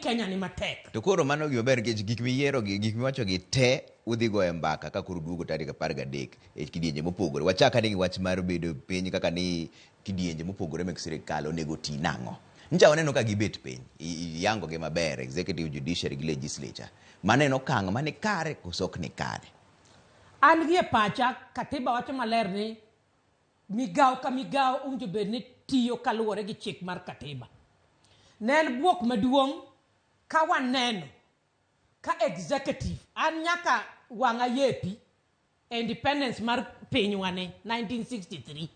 Kenya ni matek. To koro mano gima ber nikech gik miyiero gik miwacho gi te udhi goyo mbaka ka koro duogo tarik 13 e kidienje mopogore. Wachaka ni wach mar bedo piny kaka ni kidienje mopogore mek sirikal onego ti nang'o. Nja waneno ka gibet piny yango gi maber executive, judiciary gi legislature. Maneno kang' mane kare kosok ni kare. An gi pacha katiba wacho maler ni migao ka migao unjo bed ni tiyo kaluwore gi chik mar katiba. Nen buok maduong' ka waneno ka executive an nyaka wanga yepi independence mar pinywa ne 1963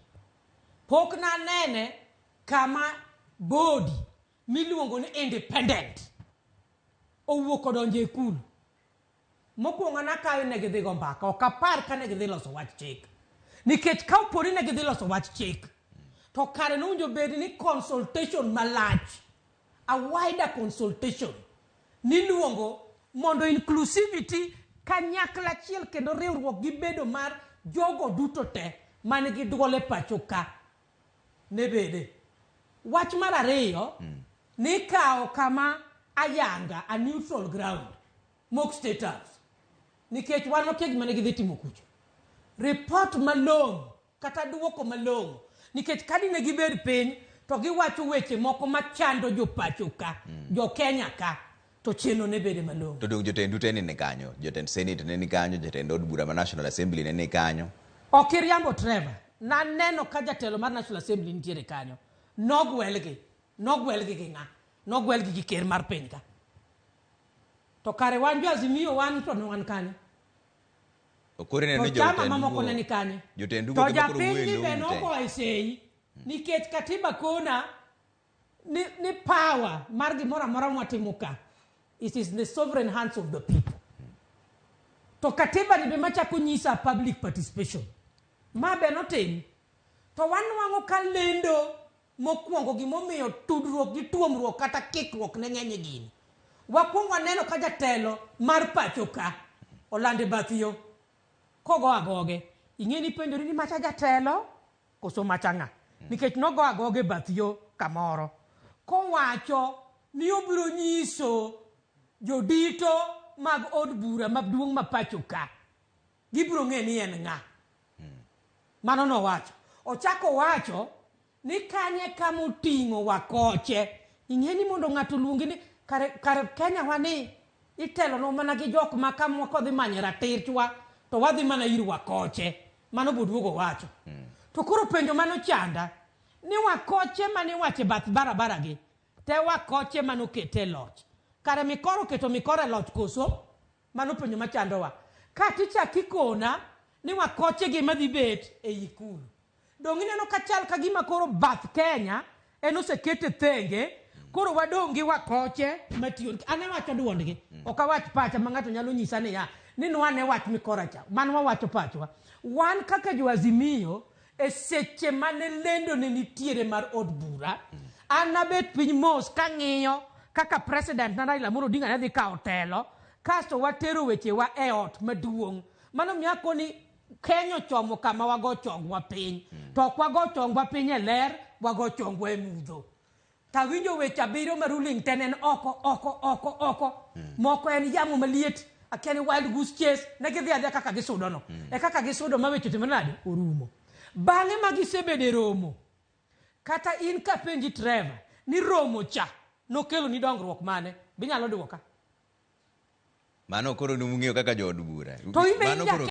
pok na nene kama body miluongo ni independent owuok odonje ikulu mokwongo na kayo ne gidhi go mbaka ok apar ka ne gidhi loso wach chik nikech ka opori ne gidhi loso wach chik to kare nowinjo bed ni consultation malach a wider consultation niluongo mondo inclusivity kanyakla achiel kendo riwruok gi bedo mar jogo duto te man gi duol e pacho ka ne bede. Wach mar ariyo ni kao kama ayanga a neutral ground mok state house nikech wan okia gima ne gidhi timo kucho. Report malong'o kata duoko malong'o nikech kadi ne gibed piny to giwacho weche moko machando jo pacho ka jo Kenya ka to cheno ne bede malong'o. To dong jotend ute ne kanyo, jotend senate ne ni kanyo, jotend od bura ma National Assembly ne ni kanyo. Okiriambo Trevor na neno ka jatelo mar National Assembly nitiere kanyo nogwelgi gi ng'a nogwelgi gi ker mar piny ka to kare wan jo Azimio wan to wan kanyo okore ne ni jotend mamoko ne ni kanyo jotend to japiny be noko esei nikech katiba kona ni power mar gimoro amora mwatimo ka it is the sovereign hands of the people to katiba ni be machako nyisa public participation ma be notim to wanwango ka lendo mokwongo gimomiyo tudruok gi tuomruok kata kikruok ne ng'eny gini wakwongo neno ka jatelo mar pacho ka olande bathiyo kogo agoge ing'eni penjori ni macha jatelo koso macha ng'a nikech nogo agoge bathiyo kamoro kowacho ni obiro nyiso jodito mag od bura maduong' ma pacho ka gibiro ng'e ni en ng'a mano no wacho ochako wacho ni kanye kamoting'o wakoche ing'eni mondo ng'ato luongi ni kare Kenya wani itelo no mana gi jok ma kamwa kodhi manye ratirchwa to wadhi mana ir wakoche mano boduogo wacho to koro penjo mano chanda ni wakoche mane wache bath barabara gi te wakoche mano kete loch kare mikoro keto mikoro loch koso mano penjo machandowa ka ticha kikona ni wakoche gi madhi bet e ikulu dongi neno kachal ka gima koro bath Kenya eno sekete thenge koro wadongi wakoche matiyo ane wacho duondgi oka wach pacha mangato nyalo nyisa ni ya ni nwane wach mikora cha man wawacho pachwa wan kaka jo Azimio e seche mane lendo ne nitiere mar od bura anabet piny mos ka ng'iyo kaka president na Raila Amolo Odinga ne dhi kawo telo kasto watero weche wa e ot maduong' mano miako ni Kenya chomo kama wago chongwa piny to ok wago chongwa piny e ler wago chongwa e mudho tawinjo weche abiriyo ma ruling tenen oko moko en yamo maliet akiani wild goose chase ne gidhi adhia kaka gisudo no e kaka gisudo ma weche timo nade orumo bang'e ma gisebede romo kata in ka penji Trevor ni romo cha nokelo ni dongruok mane binyalo duoka mano koro numung'eyo kaka jo od bura to mano koro